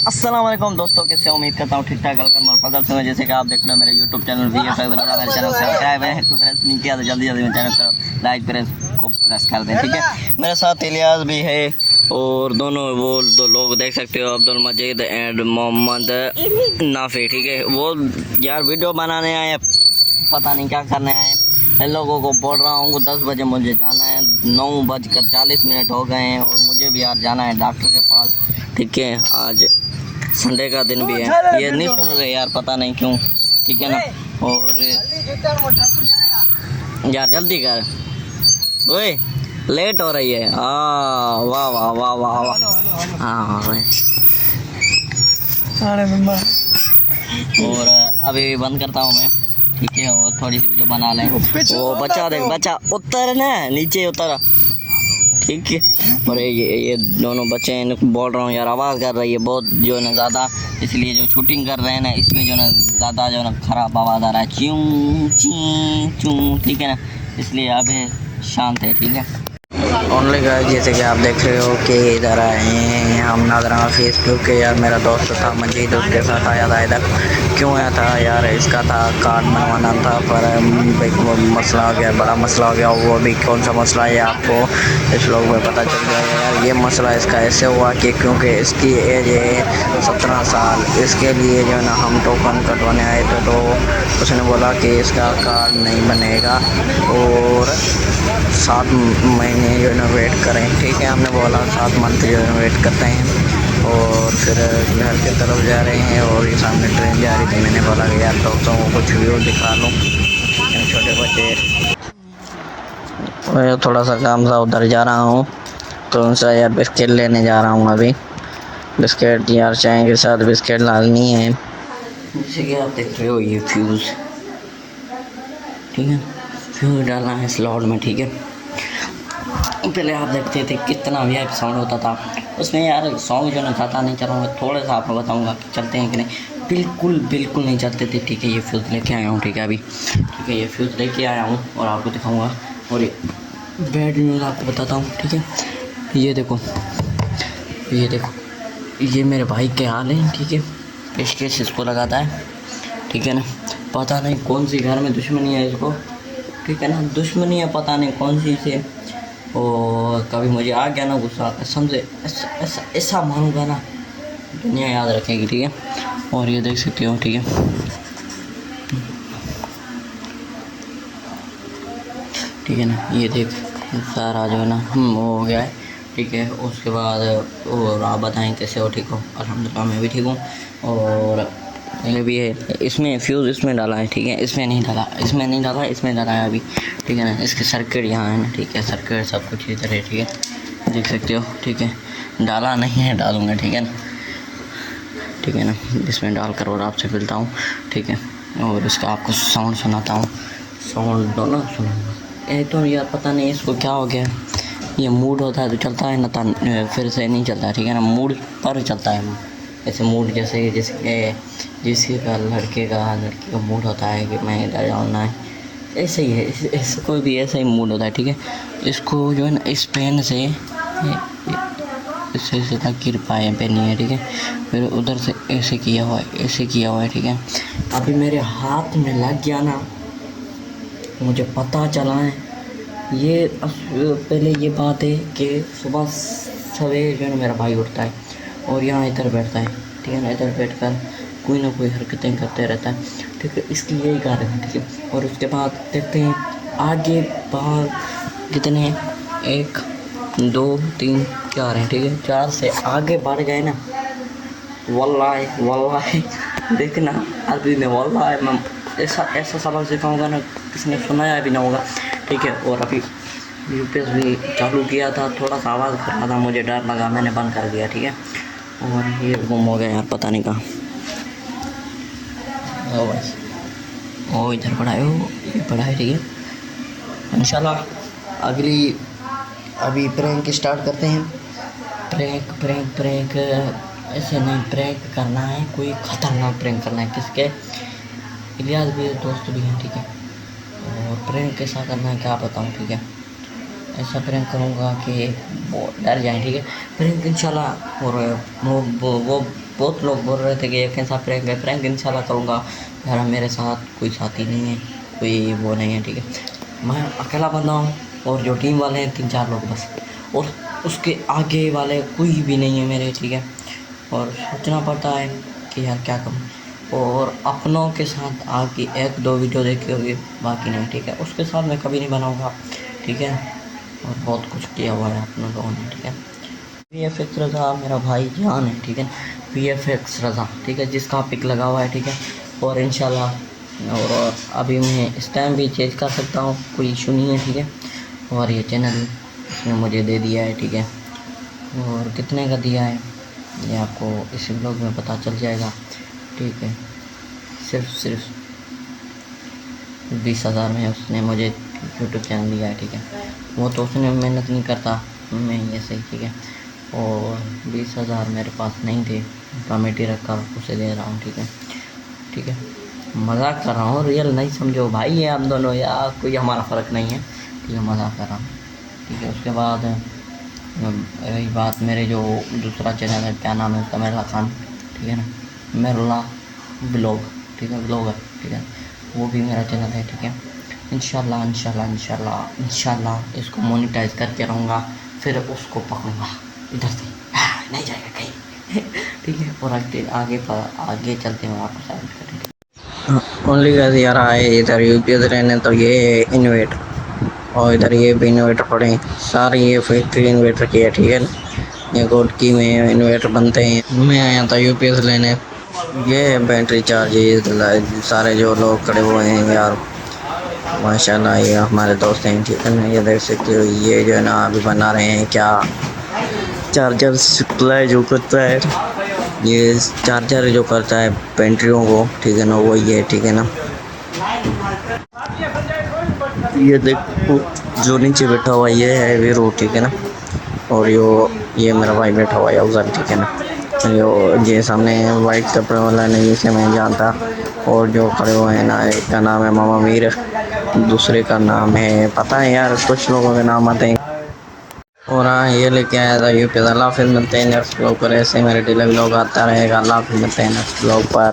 अस्सलाम वालेकुम दोस्तों, कैसे उम्मीद करता हूँ ठीक ठाक। वेलकम और फजल से जैसे कि आप देख रहे हो मेरे यूट्यूब चैनल मेरे चैनल सब्सक्राइब है तो प्रेस नहीं किया तो जल्दी जल्दी मेरे चैनल करो लाइक प्रेस को प्रेस कर दें, ठीक है। मेरे साथ इलियास भी है और दोनों वो दो लोग देख सकते हो, अब्दुल मजीद एंड मोहम्मद नाफी, ठीक है। वो यार वीडियो बनाने आए, पता नहीं क्या करने आए। इन लोगों को बोल रहा हूँ 10 बजे मुझे जाना है, 9:40 हो गए हैं और मुझे भी यार जाना है डॉक्टर के पास, ठीक है। आज संडे का दिन भी है, ये नहीं सुन रहे यार, पता नहीं क्यों, ठीक है ना। और यार जल्दी कर, ओए लेट हो रही है। वाह वाह वाह वाह वाह, हाँ भाई। और अभी बंद करता हूँ मैं, ठीक है। और थोड़ी सी वीडियो बना लें। वो बच्चा देख, बच्चा उतर ना, नीचे उतर, ठीक है। और ये दोनों बच्चे हैं, इनको बोल रहा हूँ यार, आवाज़ कर रही है बहुत जो है ना ज़्यादा, इसलिए जो शूटिंग कर रहे हैं ना इसमें जो ना ज़्यादा जो है ना ख़राब आवाज़ आ रहा है, च्यूं ची चूं, ठीक है ना, इसलिए अभी शांत है, ठीक है। ओनली गाइस, जैसे कि आप देख रहे हो कि इधर आए हैं हम नादरा फेसबुक के। यार मेरा दोस्त था मजीद, उसके साथ आया था इधर। क्यों आया था यार, इसका था कार्ड बनवाना था, पर वो मसला हो गया, बड़ा मसला हो गया। वो भी कौन सा मसला है आपको इस लोग में पता चल जाएगा यार। ये मसला इसका ऐसे हुआ कि क्योंकि इसकी एज है 17 साल, इसके लिए जो है ना हम टोकन कटवाने आए थे, तो उसने बोला कि इसका कार्ड नहीं बनेगा और 7 महीने जो है ना वेट करें, ठीक है। हमने बोला 7 मंथ जो है वेट करते हैं और फिर घर की तरफ जा रहे हैं और ये सामने ट्रेन जा रही थी। मैंने बोला कि यार दोस्तों को कुछ व्यू दिखा लूँ, छोटे बच्चे। मैं थोड़ा सा काम था, उधर जा रहा हूँ, तो उनसे यार बिस्किट लेने जा रहा हूँ अभी। बिस्किट यार चाय के साथ बिस्किट लाजमी है। जैसे कि आप देख रहे हो ये फ्यूज़, ठीक है, फ्यूज़ डालना है स्लॉट में, ठीक है। पहले आप देखते थे कितना वीआईपी साउंड होता था उसमें यार, सॉन्ग जो ना ज़्यादा नहीं चलाऊँगा, थोड़ा सा आपको बताऊँगा कि चलते हैं कि नहीं। बिल्कुल बिल्कुल नहीं चलते थे, ठीक है। ये फ्यूज़ लेके आया हूँ, ठीक है, अभी, ठीक है। ये फ्यूज़ लेके आया हूँ और आपको दिखाऊँगा। और ये बैड न्यूज़ आपको बताता हूँ, ठीक है। ये देखो, ये देखो, ये मेरे भाई के हाल है, ठीक है। पेशकेश इसको लगाता है, ठीक है ना। पता नहीं कौन सी घर में दुश्मनी है इसको, ठीक है ना, दुश्मनी है पता नहीं कौन सी से। और कभी मुझे आ गया ना गुस्सा, समझे, ऐसा मारूंगा ना दुनिया याद रखेगी, ठीक है। और ये देख सकते हो, ठीक है, ठीक है ना। ये देख सारा जो है ना वो हो गया है, ठीक है। उसके बाद और आप बताएं कैसे हो, ठीक हो? अल्हम्दुलिल्लाह मैं भी ठीक हूँ। और ये भी है, इसमें फ्यूज़ इसमें डाला है, ठीक है, इसमें नहीं डाला, इसमें नहीं डाला, इसमें डाला है अभी, ठीक है ना। इसके सर्किट यहाँ है ना, ठीक है, सर्किट सब कुछ इधर है, ठीक है, देख सकते हो, ठीक है। डाला नहीं है, डालूँगा, ठीक है ना, ठीक है ना। इसमें डाल कर और आपसे मिलता हूँ, ठीक है। और इसका आपको साउंड सुनाता हूँ, साउंड दोनों सुनाऊँगा। तो यार पता नहीं इसको क्या हो गया, ये मूड होता है तो चलता है ना, फिर से नहीं चलता, ठीक है ना। मूड पर चलता है, ऐसे मूड जैसे जिसके का लड़की का मूड होता है कि मैं इधर जाना है, ऐसे ही है, इसको भी ऐसा ही मूड होता है, ठीक है। इसको जो है ना इस पेन से इससे सीधा गिर पाए पेन नहीं है, ठीक है। फिर उधर से ऐसे किया हुआ है, ऐसे किया हुआ है, ठीक है। अभी मेरे हाथ में लग गया ना, मुझे पता चला है ये। पहले ये बात है कि सुबह सवेरे जो है ना मेरा भाई उठता है और यहाँ इधर बैठता है, ठीक है ना, इधर बैठकर कोई ना कोई हरकतें करते रहता है, ठीक है। इसकी यही कारण है, ठीक है। और उसके बाद देखते हैं आगे बाहर कितने हैं, 1 2 3 4 हैं, ठीक है। 4 से आगे बढ़ गए ना, वल्लाह वल्लाह देखना, अभी मैं वल्लाह मैं ऐसा सबक सिखाऊंगा ना किसी ने सुनाया भी ना होगा, ठीक है। और अभी यूपीएस भी चालू किया था, थोड़ा सा आवाज़ कर रहा था, मुझे डर लगा, मैंने बंद कर दिया, ठीक है। और ये गुम हो गया यार, पता नहीं कहाँ। ओ भाई, ओ इधर पड़ा है, वो ये पड़ा है, ठीक है। इंशाल्लाह अभी प्रैंक स्टार्ट करते हैं। प्रैंक ऐसे नहीं, प्रैंक करना है, कोई ख़तरनाक प्रैंक करना है। किसके? इलियास भी दोस्त भी हैं, ठीक है। और प्रैंक कैसा करना है क्या बताऊँ, ठीक है। ऐसा प्रैंक करूँगा कि वो डर जाएं, ठीक है। प्रैंक इंशाल्लाह। और वो बहुत लोग बोल रहे थे कि ये कैसा प्रैंक है। प्रैंक इंशाल्लाह करूँगा यार। मेरे साथ कोई साथी नहीं है, कोई वो नहीं है, ठीक है। मैं अकेला बंदा हूँ और जो टीम वाले हैं 3-4 लोग बस, और उसके आगे वाले कोई भी नहीं है मेरे, ठीक है। और सोचना पड़ता है कि यार क्या करूँ। और अपनों के साथ आगे 1-2 वीडियो देखी होगी, बाकी नहीं, ठीक है। उसके साथ मैं कभी नहीं बनाऊँगा, ठीक है। और बहुत कुछ किया हुआ है अपने लोगों ने, ठीक है। VFX रज़ा मेरा भाई जान है, ठीक है। VFX रज़ा, ठीक है, जिसका पिक लगा हुआ है, ठीक है। और इंशाल्लाह, और अभी मैं इस टाइम भी चेंज कर सकता हूँ, कोई इशू नहीं है, ठीक है। और ये चैनल उसने मुझे दे दिया है, ठीक है। और कितने का दिया है ये आपको इसी ब्लॉग में पता चल जाएगा, ठीक है। सिर्फ 20,000 में उसने मुझे यूट्यूब चैनल दिया है, ठीक है। वो तो उसने मेहनत नहीं करता, मैं ही ऐसे ही, ठीक है। और 20,000 मेरे पास नहीं थे, कमेटी रख कर उसे दे रहा हूँ, ठीक है, ठीक है। मजाक कर रहा हूँ, रियल नहीं समझो भाई, है हम दोनों यार, कोई हमारा फ़र्क नहीं है, ठीक है। मजाक कर रहा हूँ, ठीक है। उसके बाद रही बात मेरे जो दूसरा चैनल है, क्या नाम है उसका, मेरा खान, ठीक है ना, मेरा ब्लॉग, ठीक है, ब्लॉगर, ठीक है। वो भी मेरा चैनल है, ठीक है। इंशाल्लाह इंशाल्लाह इंशाल्लाह इंशाल्लाह इसको मोनेटाइज करके रहूँगा, फिर उसको पकड़ूँगा इधर से, नहीं जाएगा कहीं ठीक है। और आगे चलते हैं आपको साइड करेंगे। ओनली गाइस यार आए इधर यूपीएस रहने, तो ये इन्वेट और इधर ये भी इन्वेटर पड़े, सारे ये फैक्ट्री इन्वेटर की है, ठीक है। ये गोटकी में इन्वेटर बनते हैं। मैं आया था यूपीएस लेने, ये बैटरी चार्ज सारे जो लोग खड़े हुए हैं यार, माशाल्लाह ये हमारे दोस्त हैं, ठीक है ना। ये देख सकते हो, ये जो है ना अभी बना रहे हैं क्या, चार्जर सप्लाई जो करता है, ये चार्जर जो करता है बैटरियों को, ठीक है ना, वो ये, ठीक है ना। ये देखो जो नीचे बैठा हुआ ये है वीरू, ठीक है ना। और ये मेरा भाई बैठा हुआ है अफजल, ठीक है ना। ये सामने वाइट कपड़े वाला नहीं, इसे मैं जानता। और जो खड़े हुए हैं ना, एक का नाम है मामा मीर, दूसरे का नाम है पता है यार, कुछ लोगों के नाम आते हैं। और हाँ, ये लेके आया था यूपी। अल्लाह फिर मिलते हैं नेक्स्ट ब्लॉग पर, ऐसे मेरे डेली ब्लॉग आता रहेगा। अल्लाह फिर मिलते हैं नेक्स्ट ब्लॉग पर।